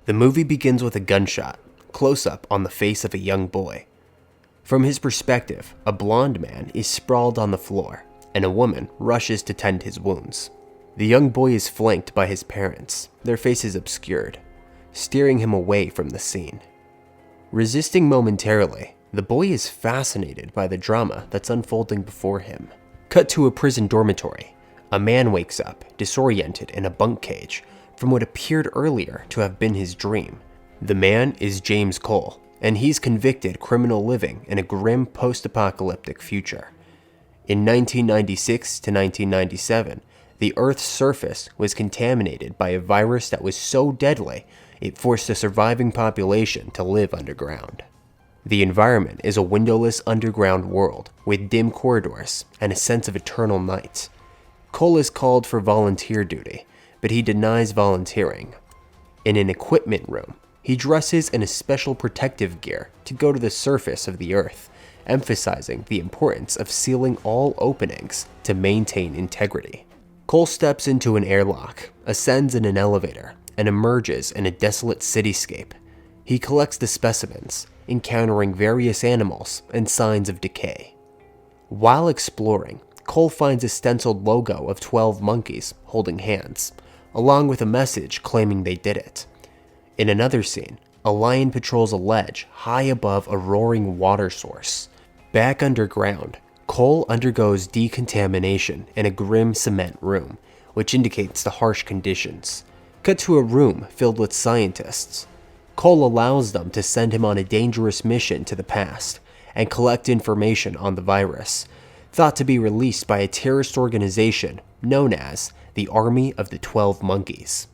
The movie begins with a gunshot, close-up on the face of a young boy. From his perspective, a blonde man is sprawled on the floor, and a woman rushes to tend his wounds. The young boy is flanked by his parents, their faces obscured, steering him away from the scene. Resisting momentarily, the boy is fascinated by the drama that's unfolding before him. Cut to a prison dormitory. A man wakes up, disoriented in a bunk cage, from what appeared earlier to have been his dream. The man is James Cole, and he's convicted criminal living in a grim post-apocalyptic future. In 1996 to 1997, the Earth's surface was contaminated by a virus that was so deadly it forced a surviving population to live underground. The environment is a windowless underground world with dim corridors and a sense of eternal night. Cole is called for volunteer duty, but he denies volunteering. In an equipment room, he dresses in a special protective gear to go to the surface of the Earth, emphasizing the importance of sealing all openings to maintain integrity. Cole steps into an airlock, ascends in an elevator, and emerges in a desolate cityscape. He collects the specimens, encountering various animals and signs of decay. While exploring, Cole finds a stenciled logo of 12 monkeys holding hands, along with a message claiming they did it. In another scene, a lion patrols a ledge high above a roaring water source. Back underground, Cole undergoes decontamination in a grim cement room, which indicates the harsh conditions. Cut to a room filled with scientists. Cole allows them to send him on a dangerous mission to the past and collect information on the virus, thought to be released by a terrorist organization known as the Army of the 12 Monkeys.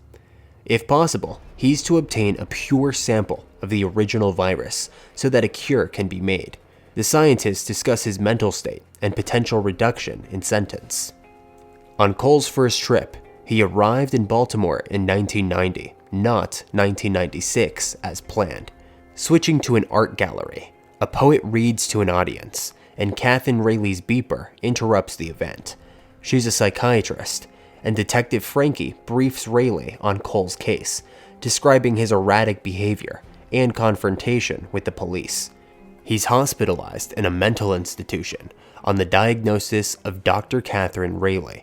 If possible, he's to obtain a pure sample of the original virus so that a cure can be made. The scientists discuss his mental state and potential reduction in sentence. On Cole's first trip, he arrived in Baltimore in 1990, not 1996 as planned. Switching to an art gallery, a poet reads to an audience, and Catherine Rayleigh's beeper interrupts the event. She's a psychiatrist, and Detective Frankie briefs Rayleigh on Cole's case, describing his erratic behavior and confrontation with the police. He's hospitalized in a mental institution on the diagnosis of Dr. Catherine Rayleigh.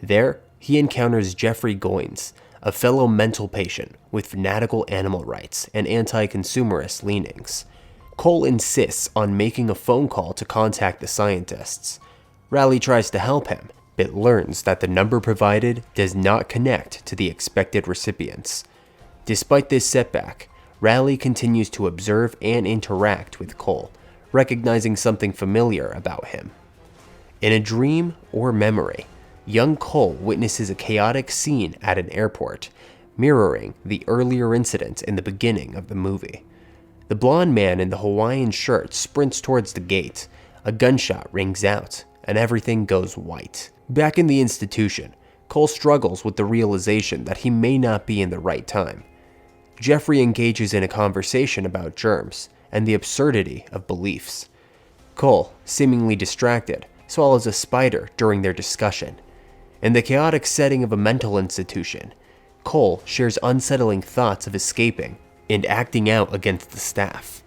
There, he encounters Jeffrey Goins, a fellow mental patient with fanatical animal rights and anti-consumerist leanings. Cole insists on making a phone call to contact the scientists. Raleigh tries to help him, but learns that the number provided does not connect to the expected recipients. Despite this setback, Raleigh continues to observe and interact with Cole, recognizing something familiar about him. In a dream or memory, young Cole witnesses a chaotic scene at an airport, mirroring the earlier incident in the beginning of the movie. The blonde man in the Hawaiian shirt sprints towards the gate, a gunshot rings out, and everything goes white. Back in the institution, Cole struggles with the realization that he may not be in the right time. Jeffrey engages in a conversation about germs and the absurdity of beliefs. Cole, seemingly distracted, swallows a spider during their discussion. In the chaotic setting of a mental institution, Cole shares unsettling thoughts of escaping and acting out against the staff.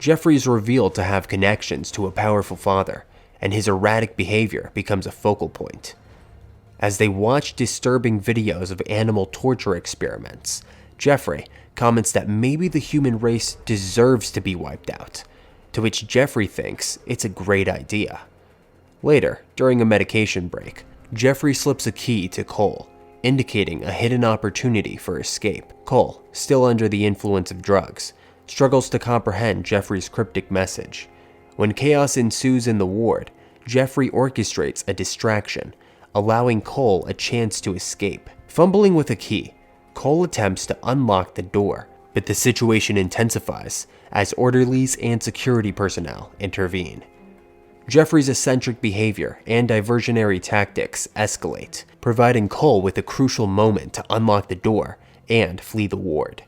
Jeffrey is revealed to have connections to a powerful father, and his erratic behavior becomes a focal point. As they watch disturbing videos of animal torture experiments, Jeffrey comments that maybe the human race deserves to be wiped out, to which Jeffrey thinks it's a great idea. Later, during a medication break, Jeffrey slips a key to Cole, indicating a hidden opportunity for escape. Cole, still under the influence of drugs, struggles to comprehend Jeffrey's cryptic message. When chaos ensues in the ward, Jeffrey orchestrates a distraction, allowing Cole a chance to escape. Fumbling with a key, Cole attempts to unlock the door, but the situation intensifies as orderlies and security personnel intervene. Jeffrey's eccentric behavior and diversionary tactics escalate, providing Cole with a crucial moment to unlock the door and flee the ward.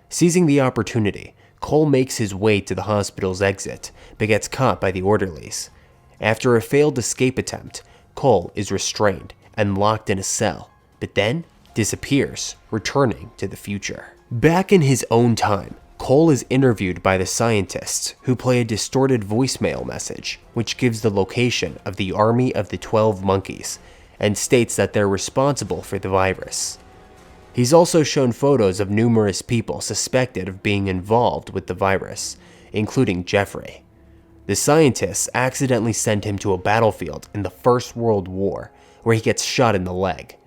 Seizing the opportunity, Cole makes his way to the hospital's exit, but gets caught by the orderlies. After a failed escape attempt, Cole is restrained and locked in a cell, but then disappears, returning to the future. Back in his own time, Cole is interviewed by the scientists who play a distorted voicemail message which gives the location of the army of the 12 monkeys and states that they're responsible for the virus. He's also shown photos of numerous people suspected of being involved with the virus, including Jeffrey. The scientists accidentally send him to a battlefield in the First World War where he gets shot in the leg.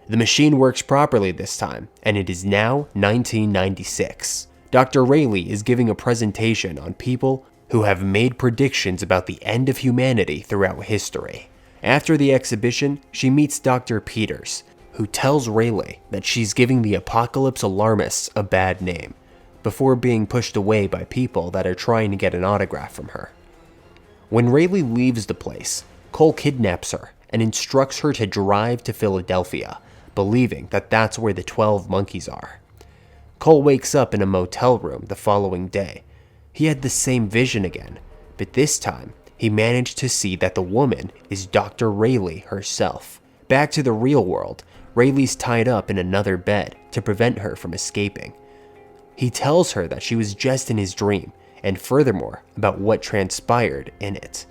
The machine works properly this time, and it is now 1996. Dr. Rayleigh is giving a presentation on people who have made predictions about the end of humanity throughout history. After the exhibition, she meets Dr. Peters, who tells Rayleigh that she's giving the apocalypse alarmists a bad name, before being pushed away by people that are trying to get an autograph from her. When Rayleigh leaves the place, Cole kidnaps her and instructs her to drive to Philadelphia, believing that that's where the 12 monkeys are. Cole wakes up in a motel room the following day. He had the same vision again, but this time he managed to see that the woman is Dr. Rayleigh herself. Back to the real world, Rayleigh's tied up in another bed to prevent her from escaping. He tells her that she was just in his dream, and furthermore, about what transpired in it.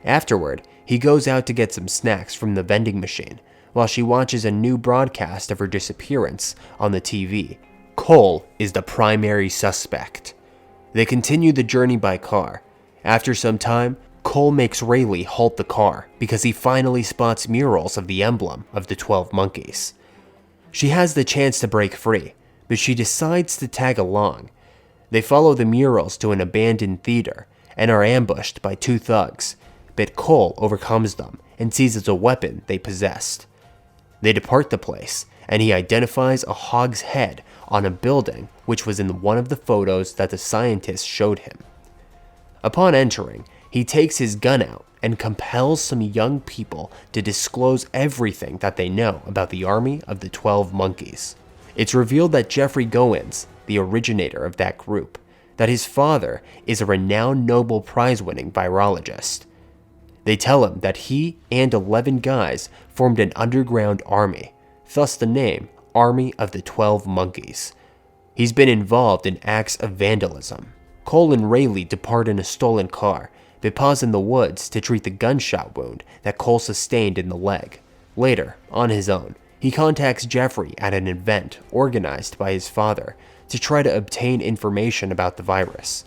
Afterward, he goes out to get some snacks from the vending machine, while she watches a new broadcast of her disappearance on the TV. Cole is the primary suspect. They continue the journey by car. After some time, Cole makes Rayleigh halt the car because he finally spots murals of the emblem of the 12 monkeys. She has the chance to break free, but she decides to tag along. They follow the murals to an abandoned theater and are ambushed by two thugs, but Cole overcomes them and seizes a weapon they possessed. They depart the place, and he identifies a hog's head on a building which was in one of the photos that the scientists showed him. Upon entering, he takes his gun out and compels some young people to disclose everything that they know about the army of the 12 monkeys. It's revealed that Jeffrey Goins, the originator of that group, that his father is a renowned Nobel Prize-winning virologist. They tell him that he and 11 guys formed an underground army, thus the name Army of the 12 Monkeys. He's been involved in acts of vandalism. Cole and Rayleigh depart in a stolen car, but pause in the woods to treat the gunshot wound that Cole sustained in the leg. Later, on his own, he contacts Jeffrey at an event organized by his father to try to obtain information about the virus.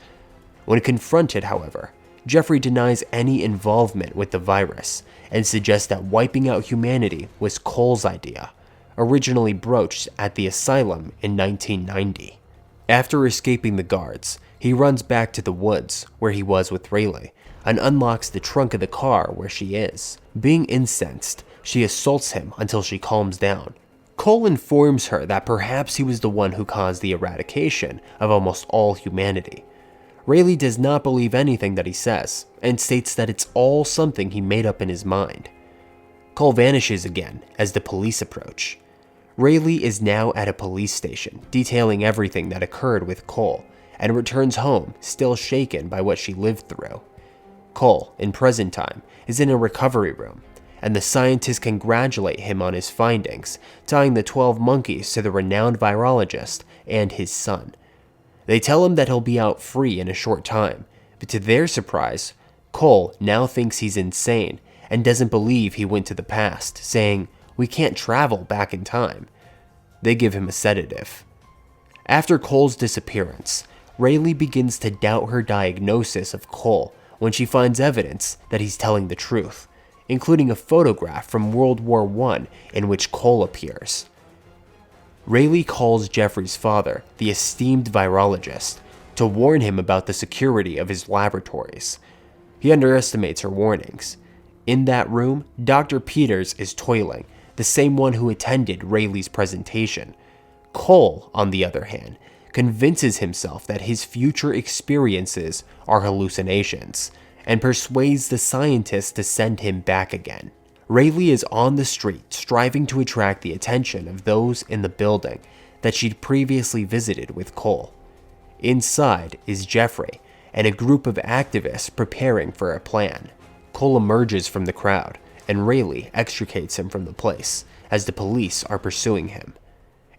When confronted, however, Jeffrey denies any involvement with the virus and suggests that wiping out humanity was Cole's idea, originally broached at the asylum in 1990. After escaping the guards, he runs back to the woods where he was with Rayleigh and unlocks the trunk of the car where she is. Being incensed, she assaults him until she calms down. Cole informs her that perhaps he was the one who caused the eradication of almost all humanity. Rayleigh does not believe anything that he says, and states that it's all something he made up in his mind. Cole vanishes again as the police approach. Rayleigh is now at a police station, detailing everything that occurred with Cole, and returns home still shaken by what she lived through. Cole, in present time, is in a recovery room, and the scientists congratulate him on his findings, tying the 12 monkeys to the renowned virologist and his son. They tell him that he'll be out free in a short time, but to their surprise, Cole now thinks he's insane and doesn't believe he went to the past, saying, "We can't travel back in time." They give him a sedative. After Cole's disappearance, Rayleigh begins to doubt her diagnosis of Cole when she finds evidence that he's telling the truth, including a photograph from World War I in which Cole appears. Rayleigh calls Jeffrey's father, the esteemed virologist, to warn him about the security of his laboratories. He underestimates her warnings. In that room, Dr. Peters is toiling, the same one who attended Rayleigh's presentation. Cole, on the other hand, convinces himself that his future experiences are hallucinations, and persuades the scientists to send him back again. Rayleigh is on the street striving to attract the attention of those in the building that she'd previously visited with Cole. Inside is Jeffrey and a group of activists preparing for a plan. Cole emerges from the crowd, and Rayleigh extricates him from the place as the police are pursuing him.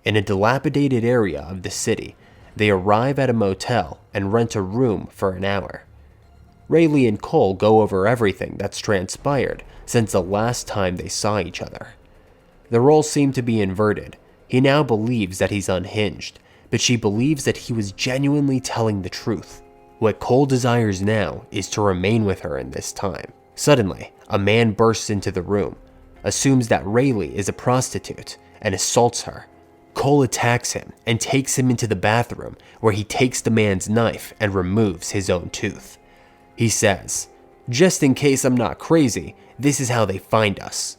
In a dilapidated area of the city, they arrive at a motel and rent a room for an hour. Rayleigh and Cole go over everything that's transpired since the last time they saw each other. The roles seem to be inverted. He now believes that he's unhinged, but she believes that he was genuinely telling the truth. What Cole desires now is to remain with her in this time. Suddenly, a man bursts into the room, assumes that Rayleigh is a prostitute, and assaults her. Cole attacks him and takes him into the bathroom, where he takes the man's knife and removes his own tooth. He says, "Just in case I'm not crazy, this is how they find us."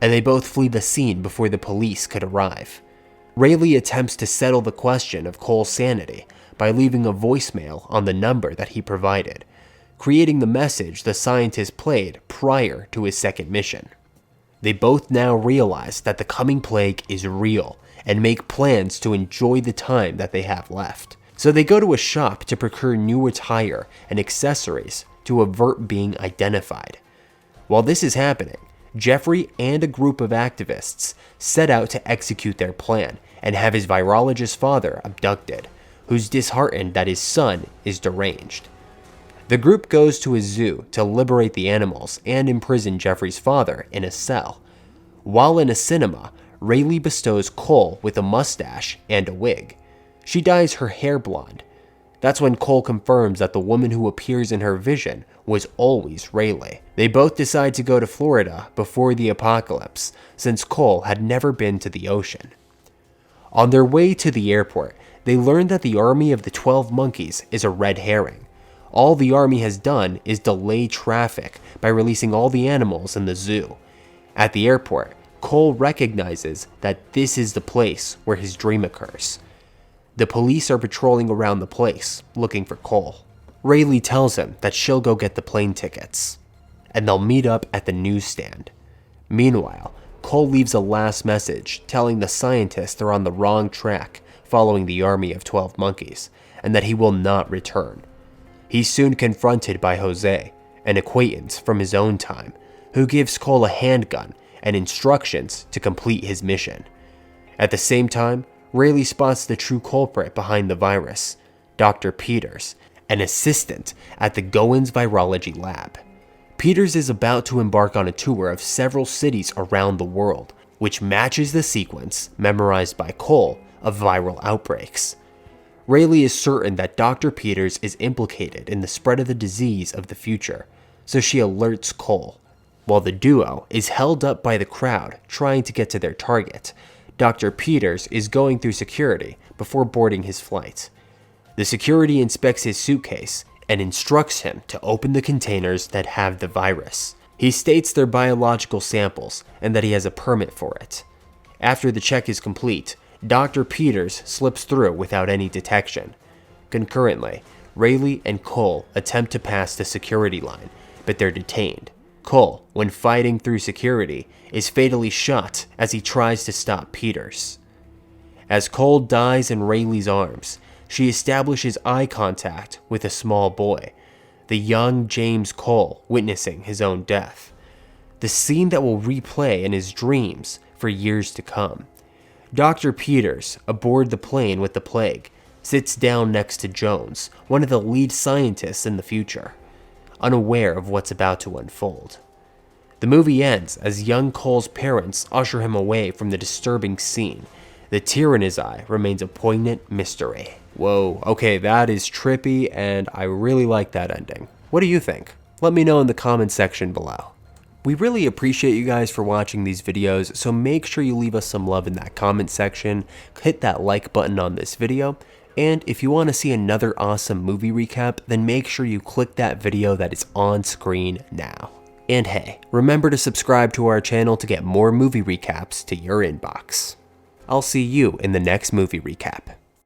And they both flee the scene before the police could arrive. Rayleigh attempts to settle the question of Cole's sanity by leaving a voicemail on the number that he provided, creating the message the scientist played prior to his second mission. They both now realize that the coming plague is real and make plans to enjoy the time that they have left. So they go to a shop to procure new attire and accessories to avert being identified. While this is happening, Jeffrey and a group of activists set out to execute their plan and have his virologist father abducted, who's disheartened that his son is deranged. The group goes to a zoo to liberate the animals and imprison Jeffrey's father in a cell. While in a cinema, Rayleigh bestows Cole with a mustache and a wig. She dyes her hair blonde. That's when Cole confirms that the woman who appears in her vision was always Rayleigh. They both decide to go to Florida before the apocalypse, since Cole had never been to the ocean. On their way to the airport, they learn that the army of the 12 monkeys is a red herring. All the army has done is delay traffic by releasing all the animals in the zoo. At the airport, Cole recognizes that this is the place where his dream occurs. The police are patrolling around the place, looking for Cole. Rayleigh tells him that she'll go get the plane tickets, and they'll meet up at the newsstand. Meanwhile, Cole leaves a last message telling the scientists they're on the wrong track following the army of 12 monkeys, and that he will not return. He's soon confronted by Jose, an acquaintance from his own time, who gives Cole a handgun and instructions to complete his mission. At the same time, Rayleigh spots the true culprit behind the virus, Dr. Peters, an assistant at the Goins Virology Lab. Peters is about to embark on a tour of several cities around the world, which matches the sequence memorized by Cole of viral outbreaks. Rayleigh is certain that Dr. Peters is implicated in the spread of the disease of the future, so she alerts Cole. While the duo is held up by the crowd trying to get to their target, Dr. Peters is going through security before boarding his flight. The security inspects his suitcase and instructs him to open the containers that have the virus. He states they're biological samples and that he has a permit for it. After the check is complete, Dr. Peters slips through without any detection. Concurrently, Rayleigh and Cole attempt to pass the security line, but they're detained. Cole, when fighting through security, is fatally shot as he tries to stop Peters. As Cole dies in Rayleigh's arms, she establishes eye contact with a small boy, the young James Cole witnessing his own death. The scene that will replay in his dreams for years to come. Dr. Peters, aboard the plane with the plague, sits down next to Jones, one of the lead scientists in the future, unaware of what's about to unfold. The movie ends as young Cole's parents usher him away from the disturbing scene. The tear in his eye remains a poignant mystery. Whoa, okay, that is trippy, and I really like that ending. What do you think? Let me know in the comment section below. We really appreciate you guys for watching these videos, so make sure you leave us some love in that comment section, hit that like button on this video, and if you want to see another awesome movie recap, then make sure you click that video that is on screen now. And hey, remember to subscribe to our channel to get more movie recaps to your inbox. I'll see you in the next movie recap.